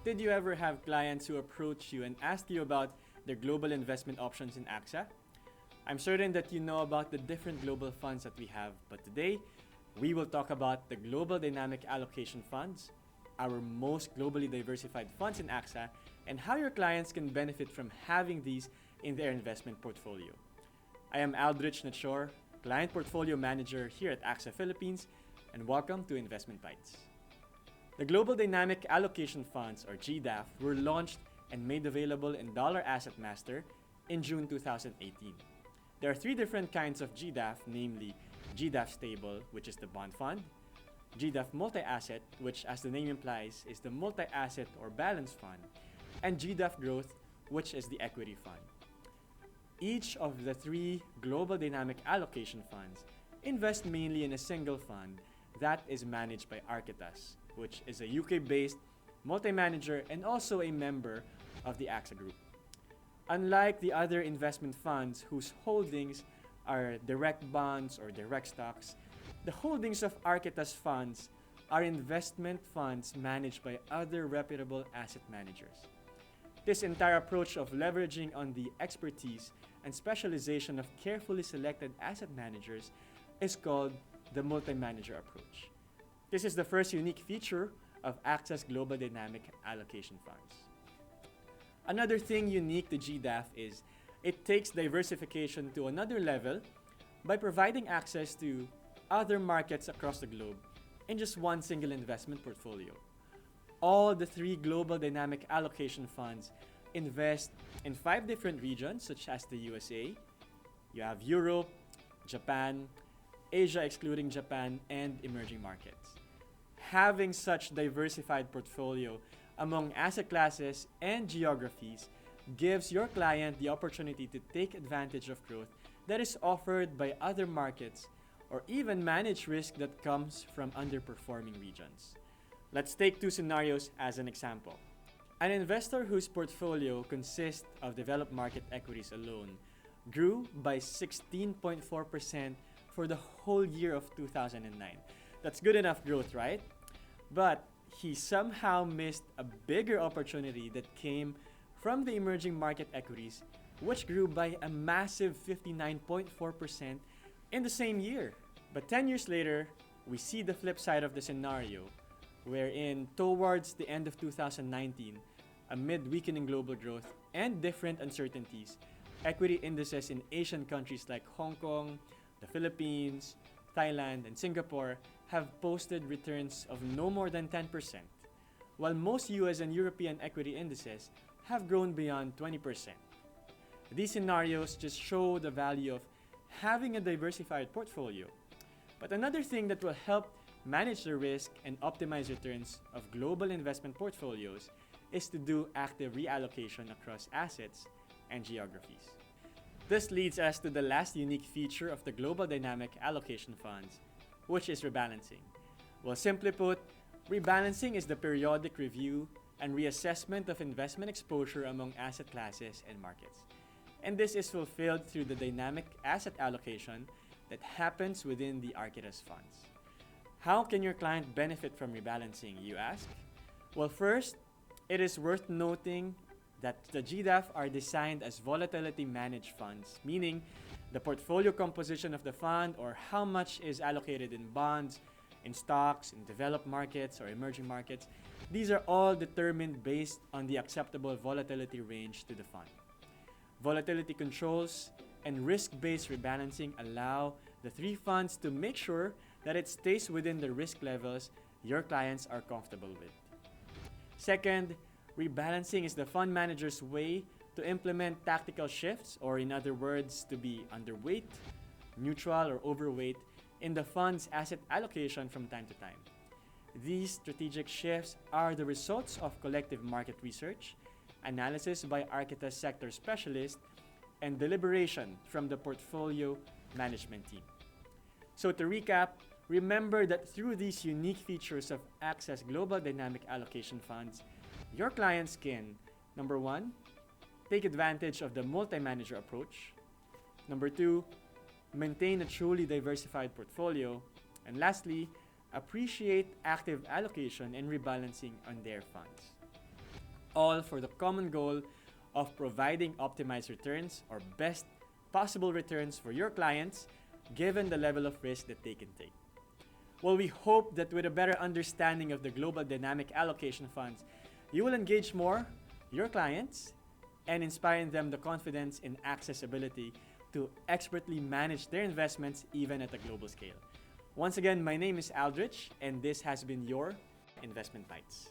Did you ever have clients who approach you and ask you about their global investment options in AXA? I'm certain that you know about the different global funds that we have, but today we will talk about the Global Dynamic Allocation Funds, our most globally diversified funds in AXA, and how your clients can benefit from having these in their investment portfolio. I am Aldrich Nachor, Client Portfolio Manager here at AXA Philippines, and welcome to Investment Bytes. The Global Dynamic Allocation Funds, or GDAF, were launched and made available in Dollar Asset Master in June 2018. There are three different kinds of GDAF, namely GDAF Stable, which is the bond fund, GDAF Multi-Asset, which as the name implies is the multi-asset or balance fund, and GDAF Growth, which is the equity fund. Each of the three Global Dynamic Allocation Funds invest mainly in a single fund that is managed by Architas, which is a UK-based multi-manager and also a member of the AXA Group. Unlike the other investment funds whose holdings are direct bonds or direct stocks, the holdings of Architas funds are investment funds managed by other reputable asset managers. This entire approach of leveraging on the expertise and specialization of carefully selected asset managers is called the multi-manager approach. This is the first unique feature of AXA's Global Dynamic Allocation Funds. Another thing unique to GDAF is it takes diversification to another level by providing access to other markets across the globe in just one single investment portfolio. All the three Global Dynamic Allocation Funds invest in 5 different regions such as the USA, you have Europe, Japan, Asia excluding Japan, and emerging markets. Having such diversified portfolio among asset classes and geographies gives your client the opportunity to take advantage of growth that is offered by other markets or even manage risk that comes from underperforming regions. Let's take 2 scenarios as an example. An investor whose portfolio consists of developed market equities alone grew by 16.4% for the whole year of 2009. That's good enough growth, right? But he somehow missed a bigger opportunity that came from the emerging market equities, which grew by a massive 59.4% in the same year. But 10 years later, we see the flip side of the scenario, wherein towards the end of 2019, amid weakening global growth and different uncertainties, equity indices in Asian countries like Hong Kong, the Philippines, Thailand, and Singapore have posted returns of no more than 10%, while most US and European equity indices have grown beyond 20%. These scenarios just show the value of having a diversified portfolio. But another thing that will help manage the risk and optimize returns of global investment portfolios is to do active reallocation across assets and geographies. This leads us to the last unique feature of the Global Dynamic Allocation Funds, which is rebalancing. Well, simply put, rebalancing is the periodic review and reassessment of investment exposure among asset classes and markets. And this is fulfilled through the dynamic asset allocation that happens within the Architas funds. How can your client benefit from rebalancing, you ask? Well, first, it is worth noting that the GDAF are designed as volatility managed funds, meaning the portfolio composition of the fund or how much is allocated in bonds, in stocks, in developed markets or emerging markets, these are all determined based on the acceptable volatility range to the fund. Volatility controls and risk-based rebalancing allow the three funds to make sure that it stays within the risk levels your clients are comfortable with. Second, rebalancing is the fund manager's way to implement tactical shifts, or in other words, to be underweight, neutral, or overweight in the fund's asset allocation from time to time. These strategic shifts are the results of collective market research, analysis by Architas sector specialists, and deliberation from the portfolio management team. So to recap, remember that through these unique features of AXA's Global Dynamic Allocation Funds, your clients can, number 1, take advantage of the multi-manager approach. Number 2, maintain a truly diversified portfolio. And lastly, appreciate active allocation and rebalancing on their funds. all for the common goal of providing optimized returns or best possible returns for your clients given the level of risk that they can take. Well, we hope that with a better understanding of the global dynamic allocation funds, you will engage more your clients and inspiring them the confidence and accessibility to expertly manage their investments even at a global scale. Once again, my name is Aldrich, and this has been your Investment Bytes.